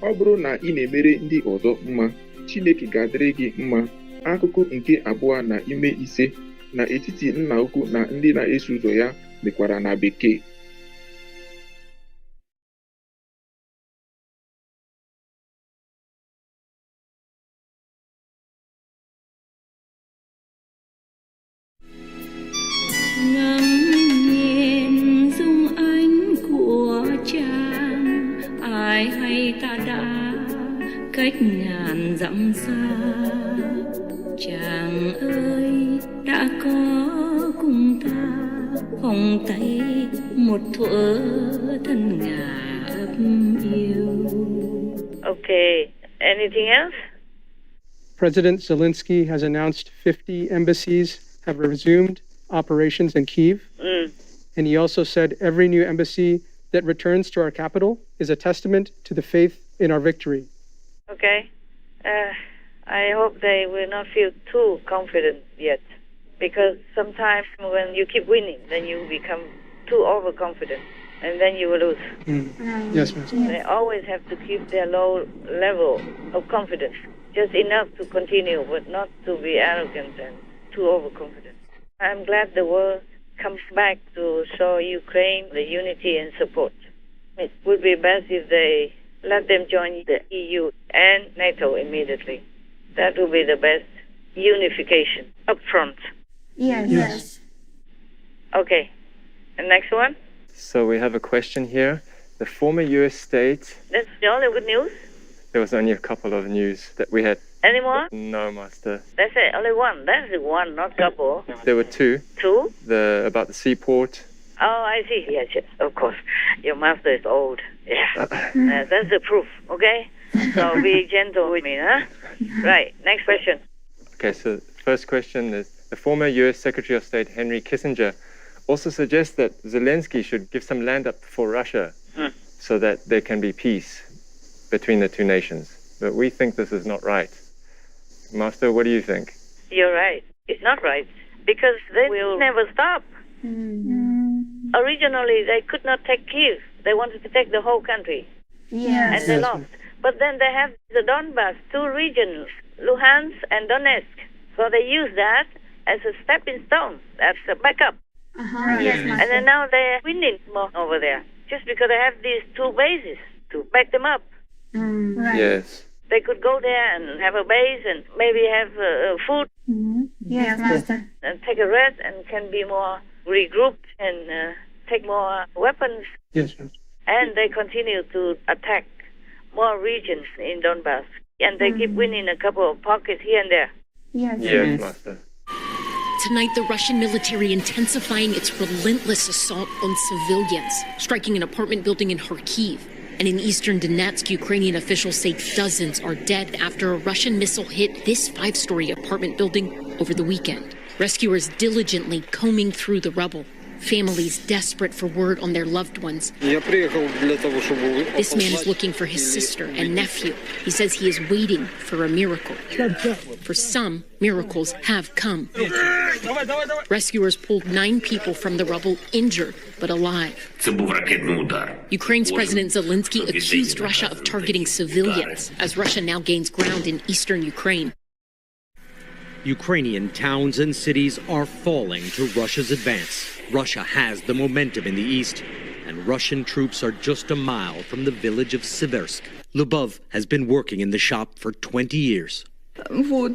ọ bụrụ na ị na-emere ndị ọzọ mma, Chineke ga-adịrị gị mma. Akụkụ nke abụọ na ime ise n'etiti nna ukwu na ndị na-eso ụzọ ya mekwara na Bekee. Cách ngàn dặm xa, chàng ơi đã có cùng ta vòng tay một thuở thân ngà ấp yêu. Okay, anything else? President Zelensky has announced 50 embassies have resumed operations in Kyiv. And he also said every new embassy that returns to our capital is a testament to the faith in our victory. Okay. I hope they will not feel too confident yet, because sometimes when you keep winning, then you become too overconfident, and then you will lose. Yes, ma'am. They always have to keep their low level of confidence, just enough to continue, but not to be arrogant and too overconfident. I'm glad the world comes back to show Ukraine the unity and support. It would be best if they let them join the EU and NATO immediately. That would be the best unification up front. Yes. Okay. And next one? So we have a question here. The former US state... That's the only good news? There was only a couple of news that we had. Any more? No, Master. That's it, only one. That's one, not couple. There were two. Two? About the seaport. Oh, I see. Yes, of course. Your master is old. Yeah. That's the proof, okay? So be gentle with me, huh? Right. Next question. Okay, so first question is, the former US Secretary of State Henry Kissinger also suggests that Zelensky should give some land up for Russia so that there can be peace between the two nations. But we think this is not right. Master, what do you think? You're right. It's not right, because they will never stop. Originally, they could not take Kyiv. They wanted to take the whole country. And they lost. But then they have the Donbas, two regions, Luhansk and Donetsk. So they use that as a stepping stone. That's a backup. And then now they're winning more over there, just because they have these two bases to back them up. Yes. They could go there and have a base and maybe have food. Yes, Master. And take a rest and can be more regrouped and take more weapons. Yes. And they continue to attack more regions in Donbass. And they keep winning a couple of pockets here and there. Yes, Master. Tonight, the Russian military intensifying its relentless assault on civilians, striking an apartment building in Kharkiv. And in eastern Donetsk, Ukrainian officials say dozens are dead after a Russian missile hit this 5-story apartment building over the weekend. Rescuers diligently combing through the rubble. Families desperate for word on their loved ones. This man is looking for his sister and nephew. He says he is waiting for a miracle. For some, miracles have come. Rescuers pulled 9 people from the rubble, injured but alive. Ukraine's President Zelensky accused Russia of targeting civilians as Russia now gains ground in eastern Ukraine. Ukrainian towns and cities are falling to Russia's advance. Russia has the momentum in the east, and Russian troops are just a mile from the village of Siversk. Lubov has been working in the shop for 20 years.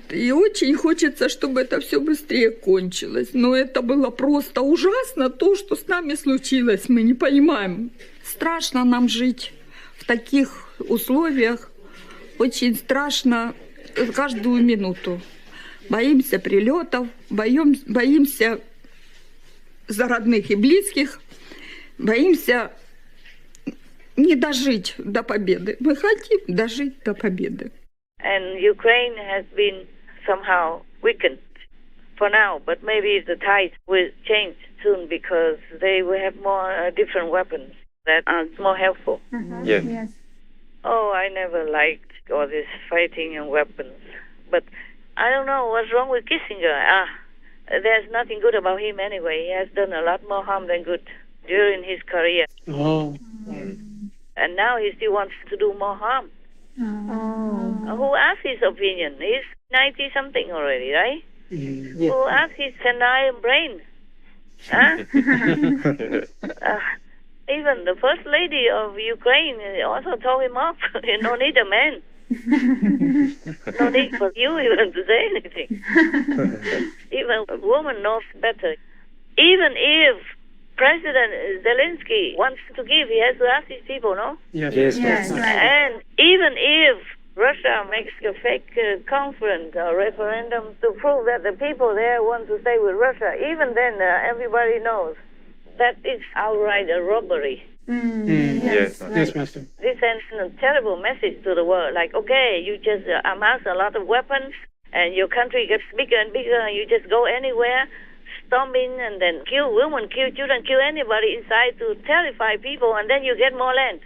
И очень хочется, чтобы это все быстрее кончилось. Но это было просто ужасно, то, что с нами случилось. Мы не понимаем. Страшно нам жить в таких условиях. Очень страшно каждую минуту. Боимся прилетов, боимся за родных и близких, боимся не дожить до победы. Мы хотим дожить до победы. And Ukraine has been somehow weakened for now, but maybe the tide will change soon because they will have more different weapons that are more helpful. Yes. Oh, I never liked all this fighting and weapons. But I don't know what's wrong with Kissinger. There's nothing good about him anyway. He has done a lot more harm than good during his career. And now he still wants to do more harm. Who asked his opinion? He's 90-something already, right? Yes. Who asked his senile brain? Huh? Even the first lady of Ukraine also told him off. You don't need a man. No need for you even to say anything. Even a woman knows better. Even if President Zelensky wants to give, he has to ask his people, no? Yes. Yes, right. And even if Russia makes a fake conference or referendum to prove that the people there want to stay with Russia, even then everybody knows that it's outright a robbery. Yes. Yes, Master. This sends a terrible message to the world, like, okay, you just amass a lot of weapons, and your country gets bigger and bigger, and you just go anywhere, storm in, and then kill women, kill children, kill anybody inside to terrify people, and then you get more land.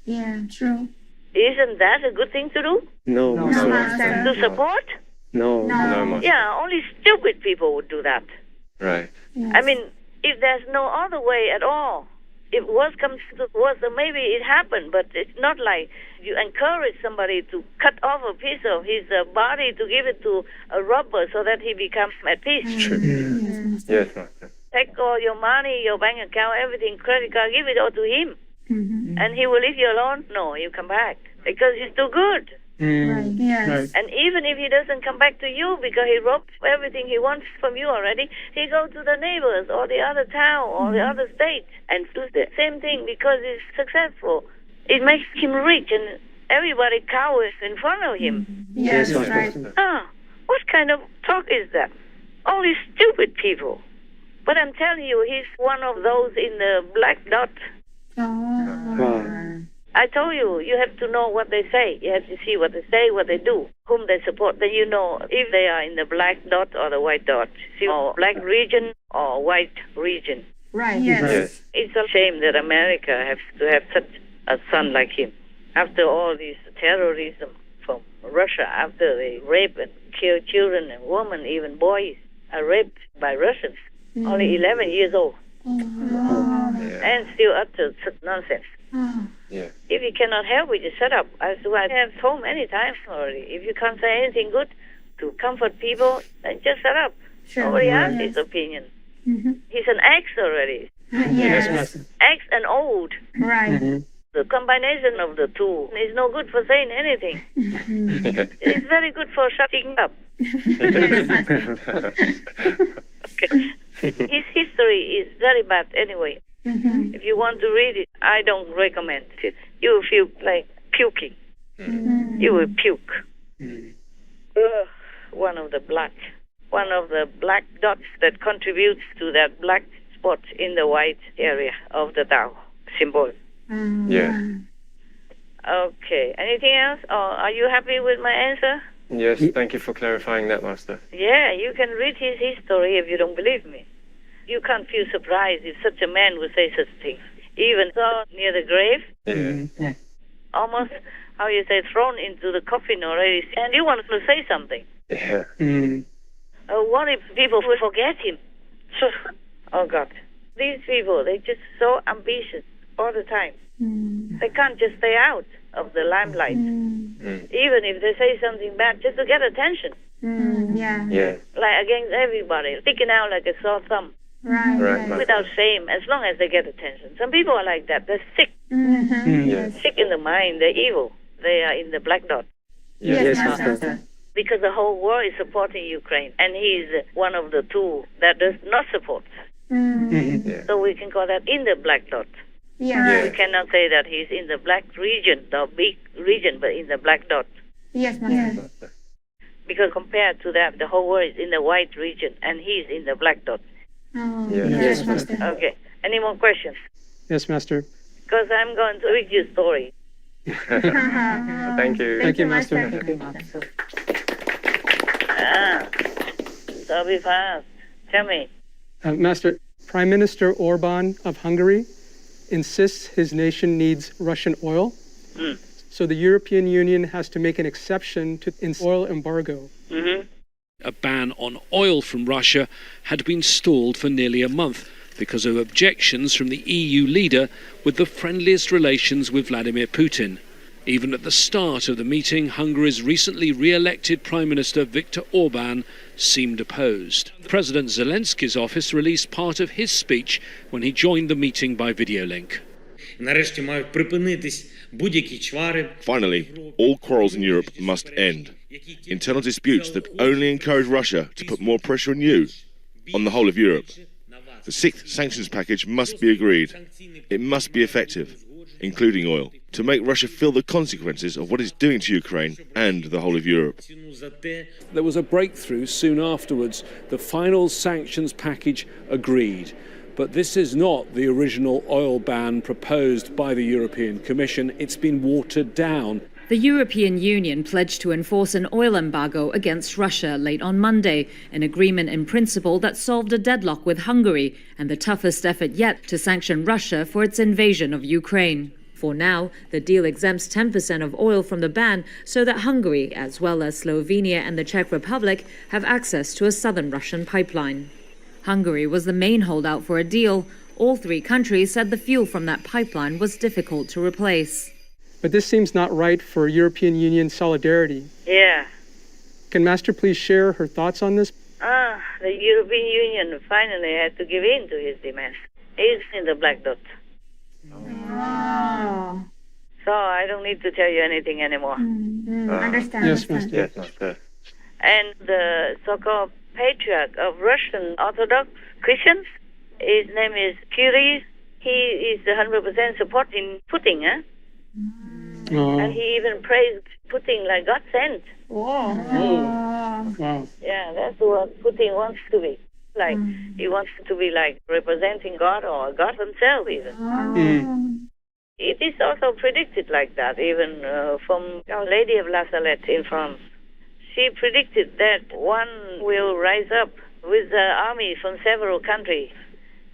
Yeah, true. Isn't that a good thing to do? No, No, Master. Master. To support? No. No, Master. Yeah, only stupid people would do that. Right. I mean, if there's no other way at all, if worse comes to worse, then maybe it happened, but it's not like you encourage somebody to cut off a piece of his body to give it to a robber so that he becomes at peace. Yes, Master. Take all your money, your bank account, everything, credit card, give it all to him. And he will leave you alone? No, you come back. Because he's too good. Yes. Right. And even if he doesn't come back to you because he robbed everything he wants from you already, he goes to the neighbors or the other town or the other state and do the same thing because he's successful. It makes him rich and everybody cowers in front of him. Yes, Yes, right. What kind of talk is that? Only stupid people. But I'm telling you, he's one of those in the black dot. Wow. I told you, you have to know what they say. You have to see what they say, what they do, whom they support. Then you know if they are in the black dot or the white dot. See, or black region or white region. Right. Yes. It's a shame that America has to have such a son like him. After all this terrorism from Russia, after they rape and kill children and women, even boys, are raped by Russians, only 11 years old, and still utter such nonsense. Yeah. If you cannot help it, just shut up. As I have told many times already. If you can't say anything good to comfort people, then just shut up. Nobody has his opinion. He's an ex already. Yes, Master. Ex and old. Right. The combination of the two is no good for saying anything. It's very good for shutting up. Okay. His history is very bad anyway. If you want to read it, I don't recommend it. You will feel like puking. You will puke. One of the black dots that contributes to that black spot in the white area of the Tao symbol. Yeah. Okay. Anything else? Or are you happy with my answer? Yes, thank you for clarifying that, Master. Yeah, you can read his history if you don't believe me. You can't feel surprised if such a man would say such things. Even so near the grave, Yeah. almost, how you say, thrown into the coffin already, and you want to say something. Yeah. What if people will forget him? Oh, God. These people, they're just so ambitious all the time. They can't just stay out of the limelight. Even if they say something bad, just to get attention. Yeah. Like against everybody, sticking out like a sore thumb. Right. Master. Without shame, as long as they get attention. Some people are like that. They're sick. Yeah. Sick in the mind. They're evil. They are in the black dot. Yes, Master. Because the whole world is supporting Ukraine. And he's one of the two that does not support. Yeah. So we can call that in the black dot. Yes. We cannot say that he's in the black region, the big region, but in the black dot. Yes, Master. Because compared to that, the whole world is in the white region. And he's in the black dot. Yes, Master. Okay. Any more questions? Yes, Master. Because I'm going to read you a story. Thank you. Thank you, Master. So be fast. Tell me. Master, Prime Minister Orban of Hungary insists his nation needs Russian oil. So the European Union has to make an exception to an oil embargo. A ban on oil from Russia had been stalled for nearly a month because of objections from the EU leader with the friendliest relations with Vladimir Putin. Even at the start of the meeting, Hungary's recently re-elected Prime Minister Viktor Orban seemed opposed. President Zelensky's office released part of his speech when he joined the meeting by video link. Finally, all quarrels in Europe must end. Internal disputes that only encourage Russia to put more pressure on you, on the whole of Europe. The 6th sanctions package must be agreed. It must be effective, including oil, to make Russia feel the consequences of what it's doing to Ukraine and the whole of Europe. There was a breakthrough soon afterwards. The final sanctions package agreed. But this is not the original oil ban proposed by the European Commission. It's been watered down. The European Union pledged to enforce an oil embargo against Russia late on Monday, an agreement in principle that solved a deadlock with Hungary and the toughest effort yet to sanction Russia for its invasion of Ukraine. For now, the deal exempts 10% of oil from the ban so that Hungary, as well as Slovenia and the Czech Republic, have access to a southern Russian pipeline. Hungary was the main holdout for a deal. All 3 countries said the fuel from that pipeline was difficult to replace. But this seems not right for European Union solidarity. Yeah. Can Master please share her thoughts on this? The European Union finally had to give in to his demands. He's in the black dot. Oh. So I don't need to tell you anything anymore. Understand. Yes, understand. Yes, Master. And the so-called patriarch of Russian Orthodox Christians, his name is Kirill. He is 100% supporting Putin, huh? Oh. And he even praised Putin like God sent. Whoa. Wow. Yeah, that's what Putin wants to be. Like, he wants to be like representing God or God himself even. It is also predicted like that, even from Our Lady of La Salette in France. She predicted that one will rise up with the army from several countries,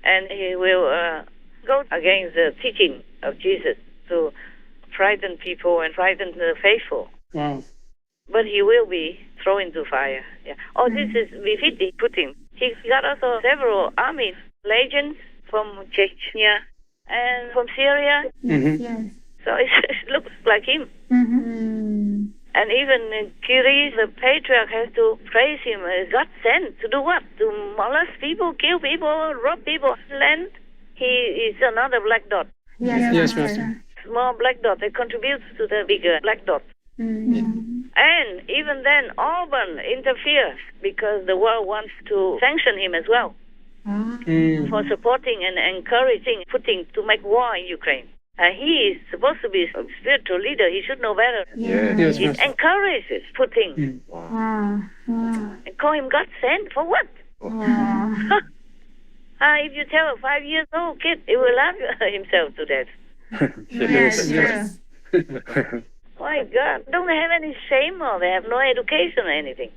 and he will go against the teaching of Jesus to frighten people and frighten the faithful. Wow. But he will be thrown into fire. Yeah. Oh, this is befitting Putin. He got also several army legions from Chechnya and from Syria. Yes. So it looks like him. And even Kirill, the patriarch, has to praise him as God sent to do what? To molest people, kill people, rob people, land. He is another black dot. Yes, Master. Small black dot that contributes to the bigger black dot. And even then, Orban interferes because the world wants to sanction him as well for supporting and encouraging Putin to make war in Ukraine. He is supposed to be a spiritual leader. He should know better. Yes, He Master. encourages Putin and call him God sent for what? If you tell a 5-year-old kid, he will laugh himself to death. Yes. My God, don't they have any shame or they have no education or anything?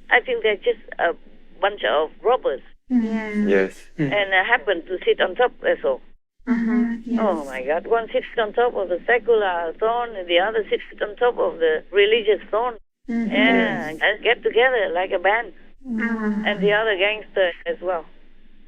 I think they're just a bunch of robbers Yes. and happen to sit on top, that's all. Oh my God, one sits on top of the secular throne and the other sits on top of the religious throne. Yeah, and get together like a band. And the other gangsters as well.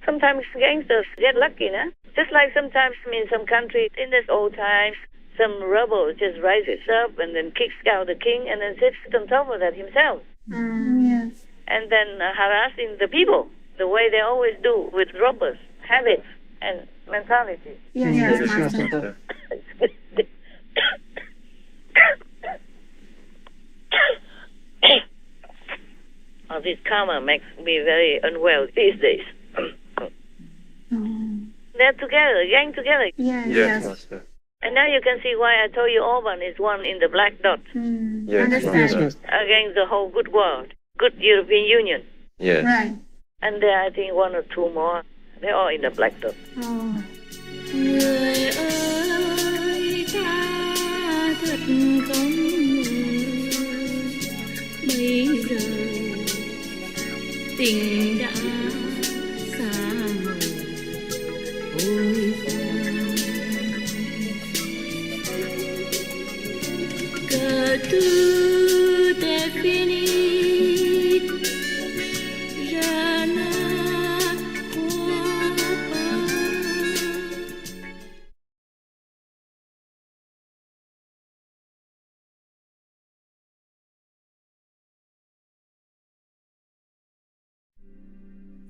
Sometimes gangsters get lucky, no? Just like sometimes in some countries in this old times, some rebel just rises up and then kicks out the king and then sits on top of that himself. Yes. And then harassing the people the way they always do with robbers, habits and mentality. Yes, Yes, Master. Master. Oh, this karma makes me very unwell these days. They're together, gang together. Yes, Master. And now you can see why I told you Orban is one in the black dot Yes, Understand. Master. against the whole good world, good European Union. Yes. Right. And there I think 1 or 2 more, they're all in the black dot. Người ơi ta thật không ngờ bây giờ tình đã xa mờ ôi cờ tư te finit ra na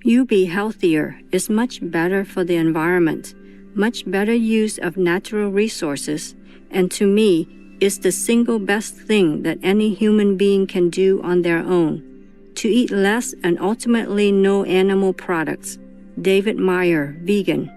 You be healthier is much better for the environment, much better use of natural resources, and to me, is the single best thing that any human being can do on their own. To eat less and ultimately no animal products. David Meyer, vegan.